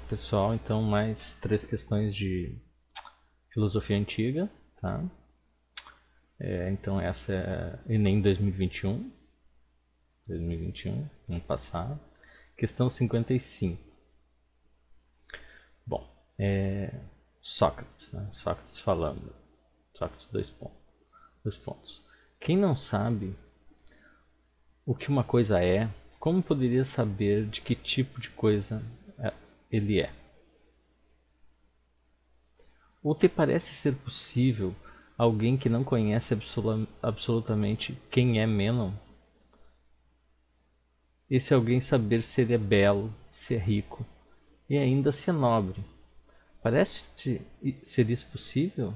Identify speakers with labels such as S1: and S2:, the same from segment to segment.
S1: pessoal. Então, mais 3 questões de filosofia antiga, tá? Então, essa é Enem 2021, ano passado. Questão 55. Bom, Sócrates, né? Sócrates falando. Sócrates, dois pontos. Quem não sabe o que uma coisa é, como poderia saber de que tipo de coisa ele é? Ou te parece ser possível alguém que não conhece absolutamente quem é Menon? Esse alguém saber se ele é belo, se é rico e ainda se é nobre. Parece-te ser isso possível?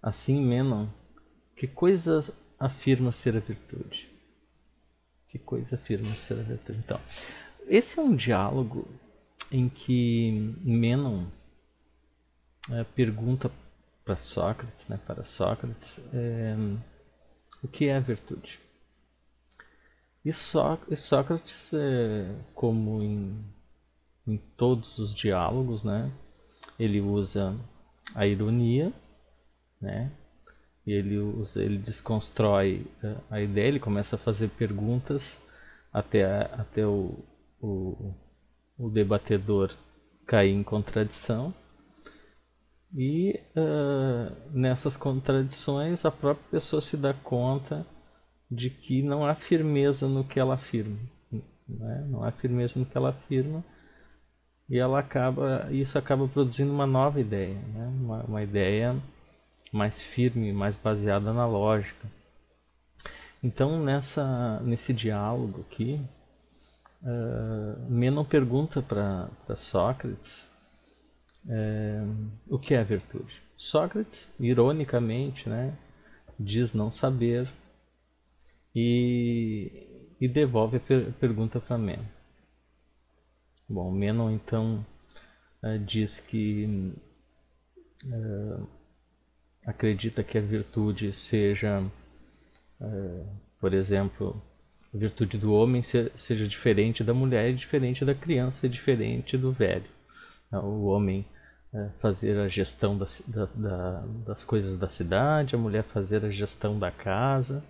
S1: Assim, Menon, que coisa afirma ser a virtude? Que coisa afirma ser a virtude? Então, esse é um diálogo em que Menon pergunta para Sócrates, o que é a virtude. E Sócrates, como em todos os diálogos, né, ele usa a ironia, né, e ele desconstrói a ideia, ele começa a fazer perguntas até o debatedor cair em contradição. E nessas contradições a própria pessoa se dá conta de que não há firmeza no que ela afirma, né? Não há firmeza no que ela afirma, e isso acaba produzindo uma nova ideia, né? Uma ideia mais firme, mais baseada na lógica. Então nesse diálogo aqui, Menon pergunta para Sócrates o que é a virtude. Sócrates, ironicamente, né, diz não saber e devolve a pergunta para Menon. Bom, Menon então diz que acredita que a virtude seja, por exemplo, a virtude do homem seja diferente da mulher, e diferente da criança, e diferente do velho. O homem fazer a gestão das coisas da cidade, a mulher fazer a gestão da casa.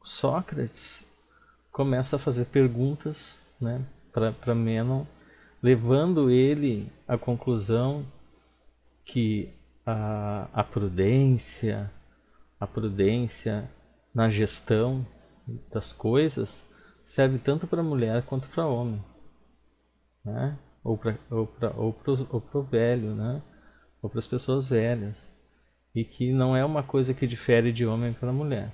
S1: Sócrates começa a fazer perguntas, né, para Menon, levando ele à conclusão que a prudência na gestão das coisas serve tanto para mulher quanto para homem, né? Ou para o velho, né? Ou para as pessoas velhas, e que não é uma coisa que difere de homem para mulher.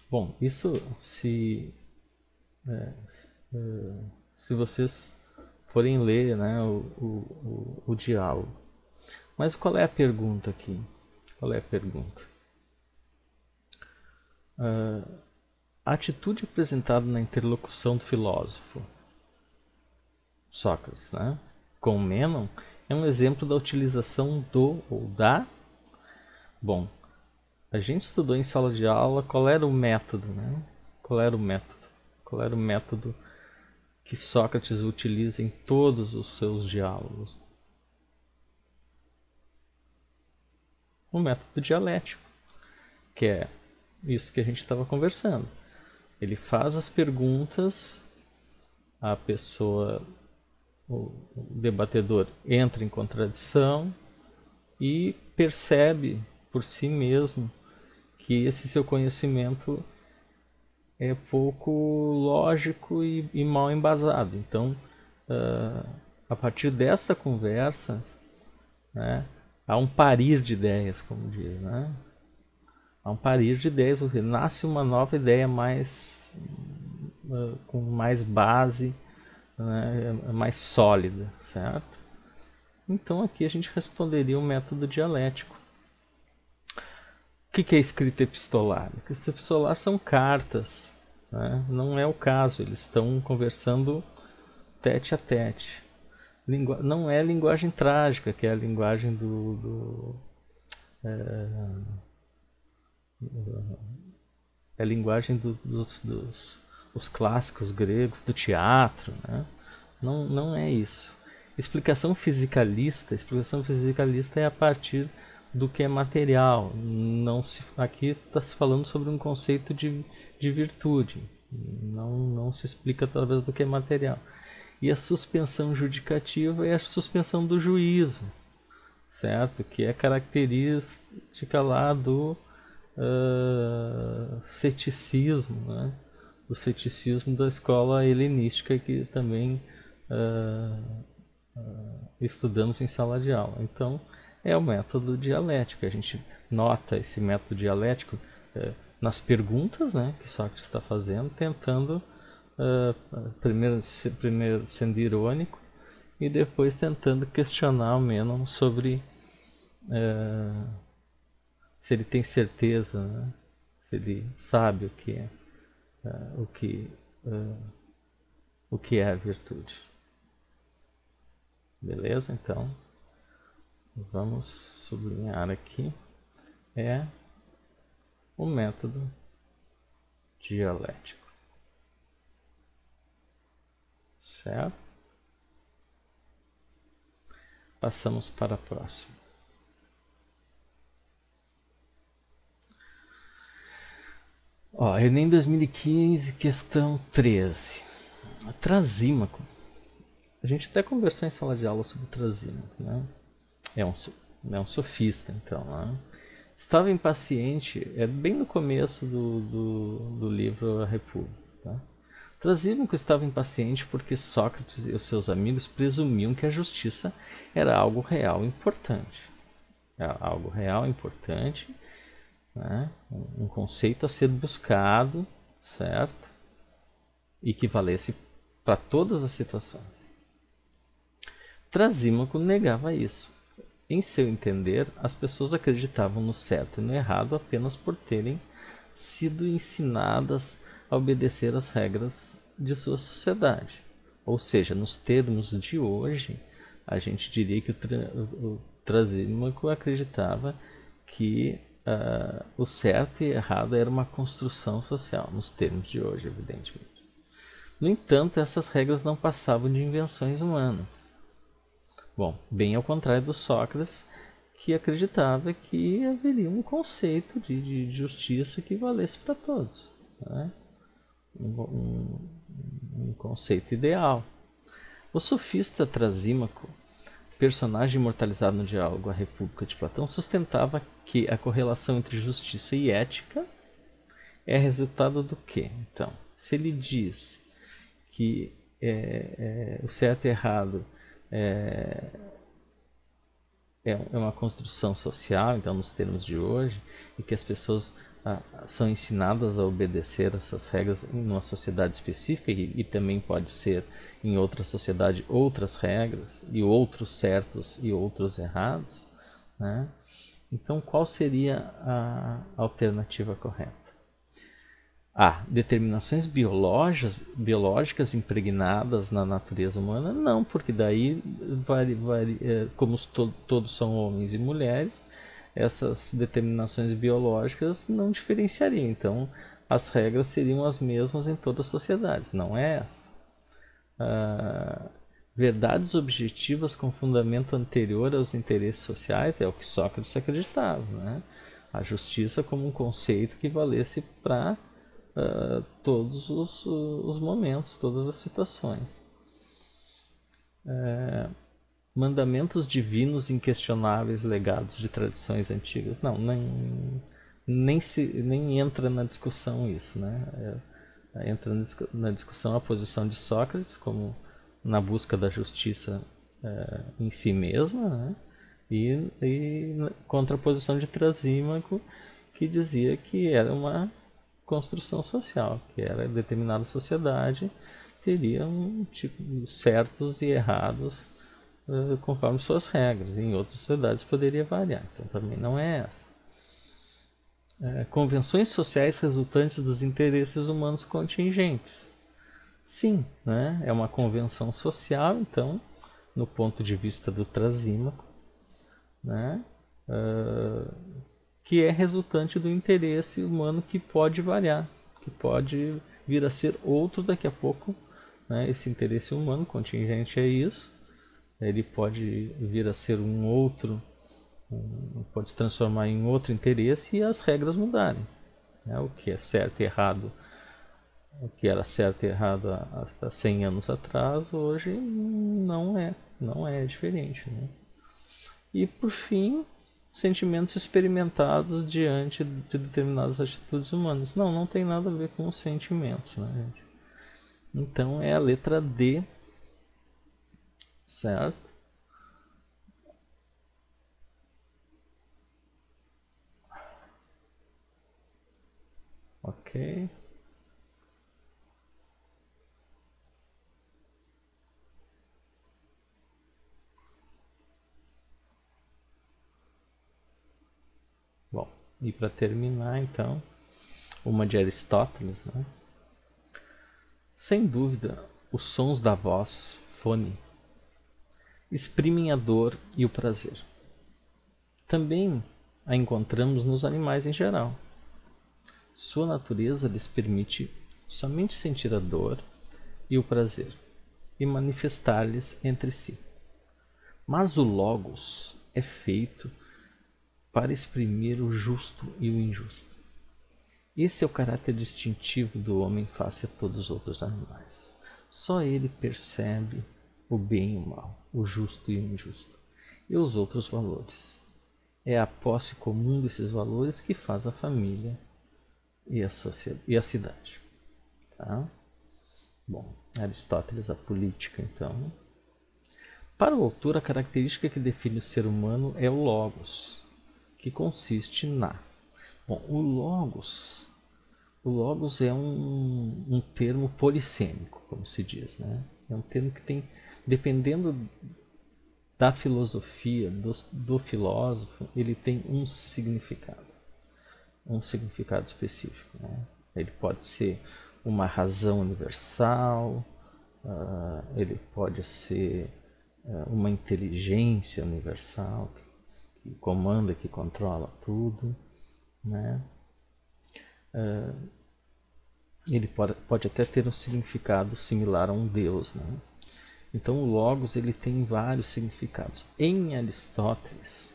S1: Bom, isso se vocês forem ler, né, o diálogo. Mas qual é a pergunta aqui? Qual é a pergunta? A atitude apresentada na interlocução do filósofo Sócrates, né, com Menon é um exemplo da utilização do ou da. Bom, a gente estudou em sala de aula qual era o método, né? Qual era o método que Sócrates utiliza em todos os seus diálogos? O método dialético, que é isso que a gente estava conversando. Ele faz as perguntas, a pessoa, o debatedor entra em contradição e percebe por si mesmo que esse seu conhecimento é pouco lógico e mal embasado. Então, a partir desta conversa, né, há um parir de ideias, como diz, né? Há um parir de ideias, ou seja, nasce uma nova ideia com mais base, né, mais sólida, certo? Então aqui a gente responderia o método dialético. O que é escrita epistolar? A escrita epistolar são cartas, né? Não é o caso, eles estão conversando tete a tete. Não é linguagem trágica, que é a linguagem é a linguagem dos os clássicos gregos do teatro, né? Não é isso. Explicação fisicalista é a partir do que é material. Aqui está se falando sobre um conceito de virtude. Não se explica através do que é material. E a suspensão judicativa é a suspensão do juízo, certo? Que é característica lá do ceticismo, né? Do ceticismo da escola helenística que também estudamos em sala de aula. Então, é o método dialético. A gente nota esse método dialético nas perguntas, né, que Sócrates está fazendo, tentando primeiro sendo irônico e depois tentando questionar o Mênon sobre se ele tem certeza, né, se ele sabe o que é o que é a virtude. Beleza? Então, vamos sublinhar aqui o método dialético. Certo? Passamos para a próxima. Enem 2015, questão 13. Trasímaco. A gente até conversou em sala de aula sobre Trasímaco, né? É um sofista, então, né? Estava impaciente, é bem no começo do livro A República. Tá? Trasímaco estava impaciente porque Sócrates e os seus amigos presumiam que a justiça era algo real e importante. Algo real e importante, né? Um conceito a ser buscado, certo? E que valesse para todas as situações. Trasímaco negava isso. Em seu entender, as pessoas acreditavam no certo e no errado apenas por terem sido ensinadas a obedecer às regras de sua sociedade. Ou seja, nos termos de hoje, a gente diria que o Trasímaco acreditava que o certo e errado era uma construção social, nos termos de hoje, evidentemente. No entanto, essas regras não passavam de invenções humanas. Bom, bem ao contrário do Sócrates, que acreditava que haveria um conceito de justiça que valesse para todos, né? Um conceito ideal. O sofista Trasímaco, personagem imortalizado no diálogo A República de Platão, sustentava que a correlação entre justiça e ética é resultado do quê? Então, se ele diz que o certo e errado é uma construção social, então nos termos de hoje, e que as pessoas são ensinadas a obedecer essas regras em uma sociedade específica e também pode ser em outra sociedade outras regras e outros certos e outros errados, né? Então qual seria a alternativa correta? Determinações biológicas impregnadas na natureza humana? Não, porque daí, como todos são homens e mulheres, essas determinações biológicas não diferenciariam. Então, as regras seriam as mesmas em todas as sociedades. Não é essa. Verdades objetivas com fundamento anterior aos interesses sociais é o que Sócrates acreditava, né? A justiça como um conceito que valesse para todos os momentos, todas as situações. Mandamentos divinos inquestionáveis legados de tradições antigas. Não, nem entra na discussão isso, né? Entra na discussão a posição de Sócrates como na busca da justiça em si mesma, né? E contra a posição de Trasímaco, que dizia que era uma construção social, que era determinada sociedade teria certos e errados conforme suas regras. Em outras sociedades poderia variar, então também não é essa. Convenções sociais resultantes dos interesses humanos contingentes. Sim, né? É uma convenção social, então, no ponto de vista do Trasímaco, né? Que é resultante do interesse humano que pode variar, que pode vir a ser outro daqui a pouco, né? Esse interesse humano contingente é isso. Ele pode vir a ser um outro, pode se transformar em outro interesse e as regras mudarem, né? O que é certo e errado, o que era certo e errado há 100 anos atrás, hoje não é diferente, né? E por fim, sentimentos experimentados diante de determinadas atitudes humanas. Não tem nada a ver com os sentimentos, né, gente? Então é a letra D, certo? Ok. Bom, e para terminar, então, uma de Aristóteles, né? Sem dúvida, os sons da voz, fone, exprimem a dor e o prazer. Também a encontramos nos animais em geral. Sua natureza lhes permite somente sentir a dor e o prazer e manifestar-lhes entre si. Mas o Logos é feito para exprimir o justo e o injusto. Esse é o caráter distintivo do homem face a todos os outros animais. Só ele percebe o bem e o mal, o justo e o injusto, e os outros valores. É a posse comum desses valores que faz a família e a cidade. Tá? Bom, Aristóteles, a política, então. Para o autor, a característica que define o ser humano é o logos, que consiste na... Bom, o logos é um termo polissêmico, como se diz, né? É um termo que tem, dependendo da filosofia, do filósofo, ele tem um significado específico, né? Ele pode ser uma razão universal, ele pode ser uma inteligência universal que comanda, que controla tudo, né? Ele pode até ter um significado similar a um deus, né? Então o logos ele tem vários significados. Em Aristóteles,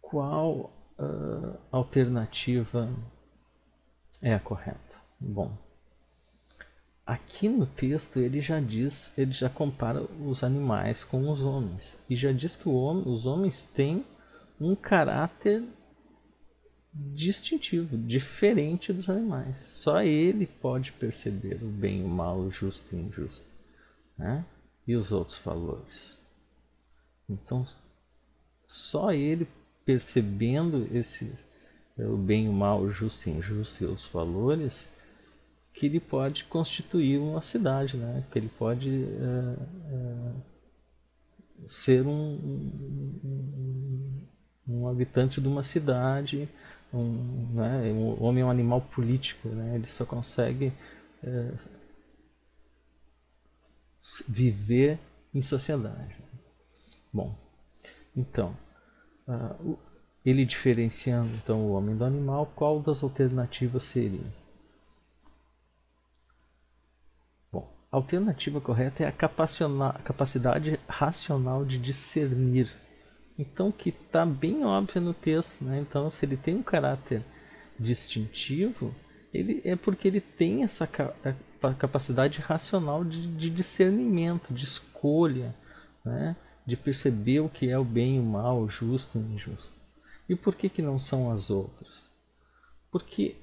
S1: qual alternativa é a correta? Bom, aqui no texto ele já compara os animais com os homens e já diz que os homens têm um caráter distintivo, diferente dos animais. Só ele pode perceber o bem, o mal, o justo e o injusto, né? E os outros valores. Então, só ele percebendo o bem, o mal, o justo e o injusto e os valores, que ele pode constituir uma cidade, né? Que ele pode ser um habitante de uma cidade. Né? O homem é um animal político, né? Ele só consegue viver em sociedade. Bom, então, ele diferenciando então o homem do animal, qual das alternativas seria? Bom, a alternativa correta é a capacidade racional de discernir. Então, que está bem óbvio no texto, né? Então, se ele tem um caráter distintivo, é porque ele tem essa capacidade racional de discernimento, de escolha, né? De perceber o que é o bem e o mal, o justo e o injusto. E por que não são as outras? Porque,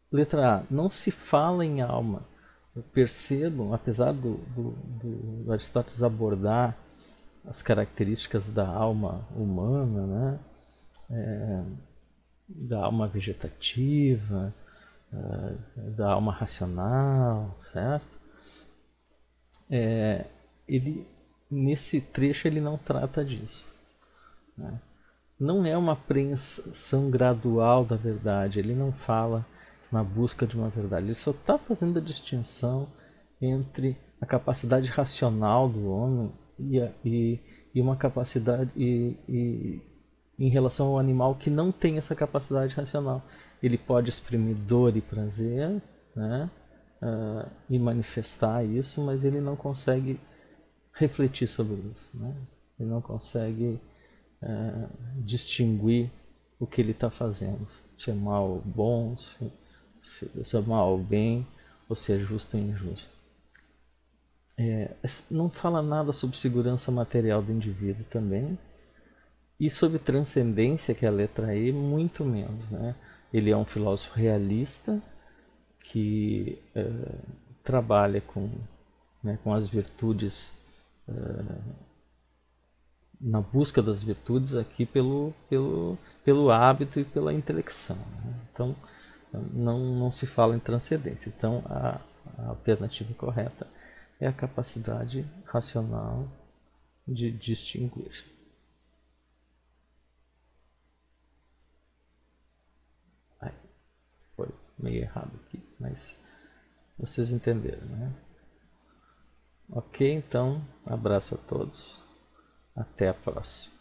S1: letra A, não se fala em alma. Percebam, apesar do Aristóteles abordar as características da alma humana, né? Da alma vegetativa, da alma racional, certo? Ele, nesse trecho ele não trata disso, né? Não é uma apreensão gradual da verdade, ele não fala na busca de uma verdade, ele só está fazendo a distinção entre a capacidade racional do homem e uma capacidade em relação ao animal que não tem essa capacidade racional. ele pode exprimir dor e prazer, né? E manifestar isso, mas ele não consegue refletir sobre isso, né? Ele não consegue distinguir o que ele está fazendo, se é mal ou bom, se é mal ou bem, ou se é justo ou injusto. Não fala nada sobre segurança material do indivíduo também, e sobre transcendência, que é a letra E, muito menos, né? Ele é um filósofo realista que trabalha com as virtudes, na busca das virtudes aqui pelo hábito e pela intelecção, né? Então não se fala em transcendência. Então a alternativa correta é a capacidade racional de distinguir. Foi meio errado aqui, mas vocês entenderam, né? Ok, então, abraço a todos. Até a próxima.